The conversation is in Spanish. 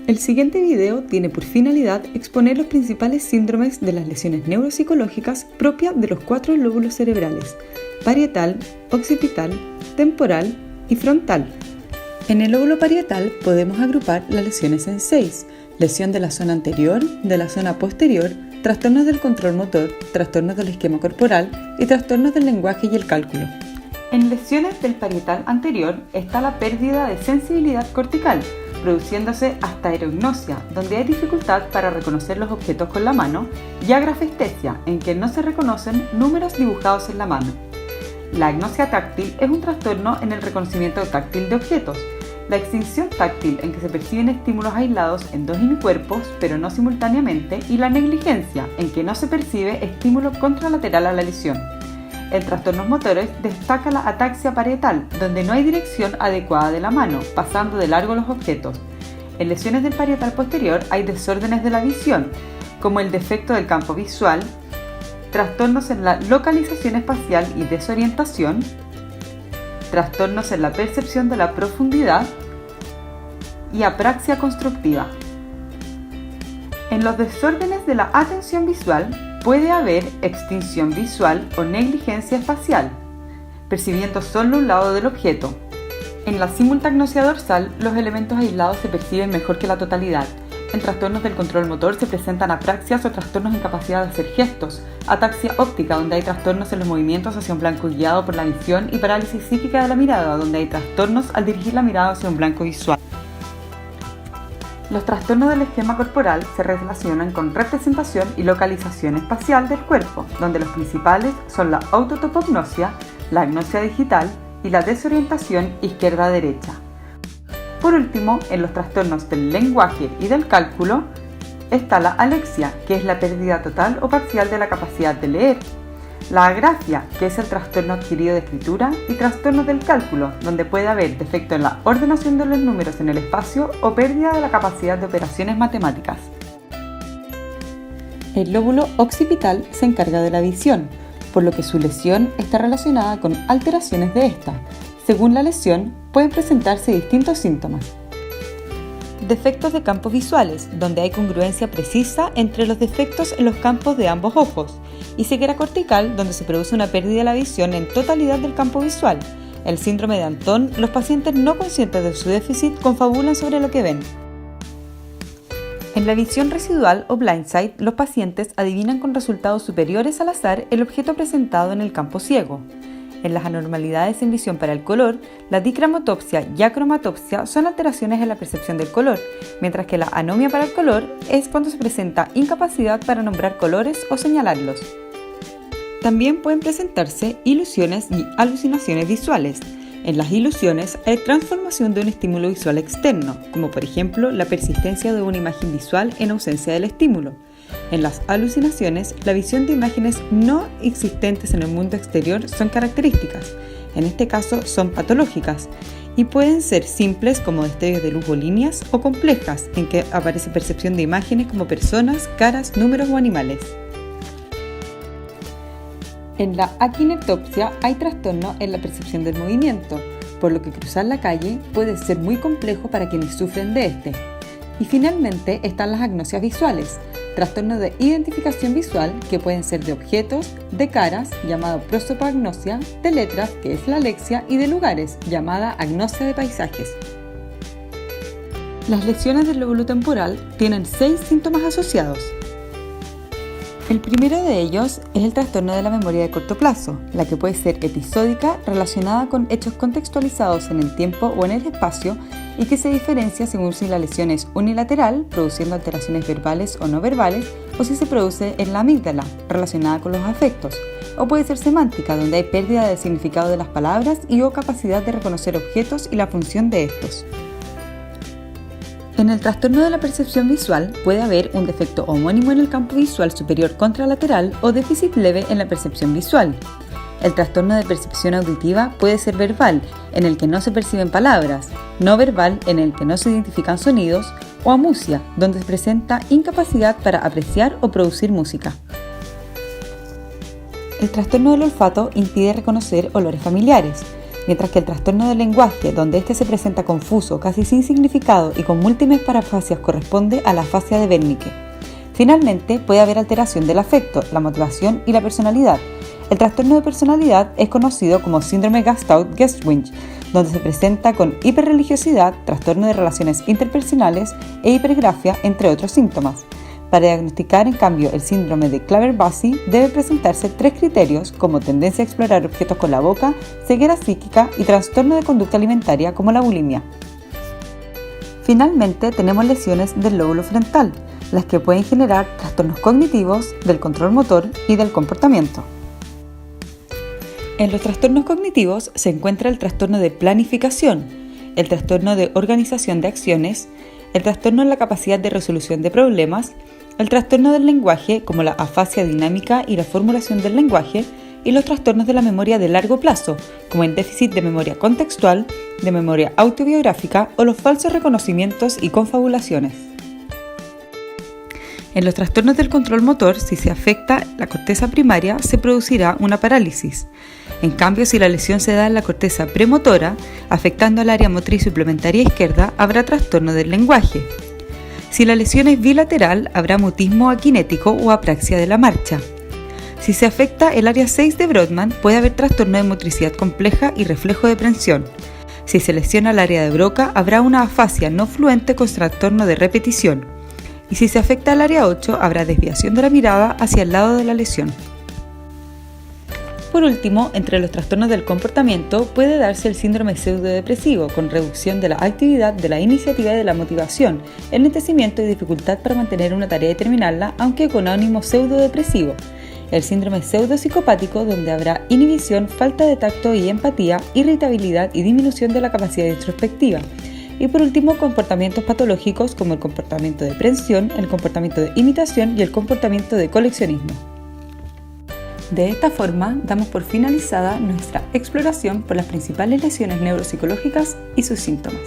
El siguiente video tiene por finalidad exponer los principales síndromes de las lesiones neuropsicológicas propias de los 4 lóbulos cerebrales: parietal, occipital, temporal y frontal. En el lóbulo parietal podemos agrupar las lesiones en 6: lesión de la zona anterior, de la zona posterior, trastornos del control motor, trastornos del esquema corporal y trastornos del lenguaje y el cálculo. En lesiones del parietal anterior está la pérdida de sensibilidad cortical, produciéndose hasta aerognosia, donde hay dificultad para reconocer los objetos con la mano, y agrafestesia, en que no se reconocen números dibujados en la mano. La agnosia táctil es un trastorno en el reconocimiento táctil de objetos. La extinción táctil, en que se perciben estímulos aislados en 2 hemicuerpos, pero no simultáneamente, y la negligencia, en que no se percibe estímulo contralateral a la lesión. En trastornos motores destaca la ataxia parietal, donde no hay dirección adecuada de la mano, pasando de largo los objetos. En lesiones del parietal posterior hay desórdenes de la visión, como el defecto del campo visual, trastornos en la localización espacial y desorientación, trastornos en la percepción de la profundidad y apraxia constructiva. En los desórdenes de la atención visual puede haber extinción visual o negligencia espacial, percibiendo solo un lado del objeto. En la simultagnosia dorsal, los elementos aislados se perciben mejor que la totalidad. En trastornos del control motor se presentan apraxias o trastornos en capacidad de hacer gestos, ataxia óptica, donde hay trastornos en los movimientos hacia un blanco guiado por la visión, y parálisis psíquica de la mirada, donde hay trastornos al dirigir la mirada hacia un blanco visual. Los trastornos del esquema corporal se relacionan con representación y localización espacial del cuerpo, donde los principales son la autotopognosia, la agnosia digital y la desorientación izquierda-derecha. Por último, en los trastornos del lenguaje y del cálculo está la alexia, que es la pérdida total o parcial de la capacidad de leer, la agrafia, que es el trastorno adquirido de escritura, y trastornos del cálculo, donde puede haber defecto en la ordenación de los números en el espacio o pérdida de la capacidad de operaciones matemáticas. El lóbulo occipital se encarga de la visión, por lo que su lesión está relacionada con alteraciones de esta. Según la lesión, pueden presentarse distintos síntomas. Defectos de campos visuales, donde hay congruencia precisa entre los defectos en los campos de ambos ojos, y ceguera cortical, donde se produce una pérdida de la visión en totalidad del campo visual. El síndrome de Antón, los pacientes no conscientes de su déficit confabulan sobre lo que ven. En la visión residual o blindsight, los pacientes adivinan con resultados superiores al azar el objeto presentado en el campo ciego. En las anormalidades en visión para el color, la dicramatopsia y acromatopsia son alteraciones en la percepción del color, mientras que la anomia para el color es cuando se presenta incapacidad para nombrar colores o señalarlos. También pueden presentarse ilusiones y alucinaciones visuales. En las ilusiones hay transformación de un estímulo visual externo, como por ejemplo la persistencia de una imagen visual en ausencia del estímulo. En las alucinaciones, la visión de imágenes no existentes en el mundo exterior son características. En este caso, son patológicas y pueden ser simples, como destellos de luz o líneas, o complejas, en que aparece percepción de imágenes como personas, caras, números o animales. En la aquinectopsia hay trastorno en la percepción del movimiento, por lo que cruzar la calle puede ser muy complejo para quienes sufren de este. Y finalmente están las agnosias visuales, trastornos de identificación visual que pueden ser de objetos, de caras, llamado prosopagnosia, de letras, que es la alexia, y de lugares, llamada agnosia de paisajes. Las lesiones del lóbulo temporal tienen 6 síntomas asociados. El primero de ellos es el trastorno de la memoria de corto plazo, la que puede ser episódica, relacionada con hechos contextualizados en el tiempo o en el espacio, y que se diferencia según si la lesión es unilateral, produciendo alteraciones verbales o no verbales, o si se produce en la amígdala, relacionada con los afectos, o puede ser semántica, donde hay pérdida del significado de las palabras y o capacidad de reconocer objetos y la función de estos. En el trastorno de la percepción visual puede haber un defecto homónimo en el campo visual superior contralateral o déficit leve en la percepción visual. El trastorno de percepción auditiva puede ser verbal, en el que no se perciben palabras, no verbal, en el que no se identifican sonidos, o amusia, donde se presenta incapacidad para apreciar o producir música. El trastorno del olfato impide reconocer olores familiares. mientras que el trastorno del lenguaje, donde este se presenta confuso, casi sin significado y con múltiples parafasias, corresponde a la afasia de Wernicke. Finalmente, puede haber alteración del afecto, la motivación y la personalidad. El trastorno de personalidad es conocido como síndrome Gastaudt-Guestwinch, donde se presenta con hiperreligiosidad, trastorno de relaciones interpersonales e hipergrafia, entre otros síntomas. Para diagnosticar, en cambio, el síndrome de Claver-Bussy debe presentarse 3 criterios como tendencia a explorar objetos con la boca, ceguera psíquica y trastorno de conducta alimentaria como la bulimia. Finalmente, tenemos lesiones del lóbulo frontal, las que pueden generar trastornos cognitivos, del control motor y del comportamiento. En los trastornos cognitivos se encuentra el trastorno de planificación, el trastorno de organización de acciones, el trastorno en la capacidad de resolución de problemas, el trastorno del lenguaje como la afasia dinámica y la formulación del lenguaje, y los trastornos de la memoria de largo plazo, como el déficit de memoria contextual, de memoria autobiográfica o los falsos reconocimientos y confabulaciones. En los trastornos del control motor, si se afecta la corteza primaria, se producirá una parálisis. En cambio, si la lesión se da en la corteza premotora, afectando al área motriz suplementaria izquierda, habrá trastorno del lenguaje. Si la lesión es bilateral, habrá mutismo aquinético o apraxia de la marcha. Si se afecta el área 6 de Brodmann, puede haber trastorno de motricidad compleja y reflejo de prensión. Si se lesiona el área de Broca, habrá una afasia no fluente con trastorno de repetición. Y si se afecta el área 8, habrá desviación de la mirada hacia el lado de la lesión. Por último, entre los trastornos del comportamiento puede darse el síndrome pseudodepresivo, con reducción de la actividad, de la iniciativa y de la motivación, enlentecimiento y dificultad para mantener una tarea y terminarla, aunque con ánimo pseudodepresivo. El síndrome pseudopsicopático, donde habrá inhibición, falta de tacto y empatía, irritabilidad y disminución de la capacidad introspectiva. Y por último, comportamientos patológicos como el comportamiento de prensión, el comportamiento de imitación y el comportamiento de coleccionismo. De esta forma, damos por finalizada nuestra exploración por las principales lesiones neuropsicológicas y sus síntomas.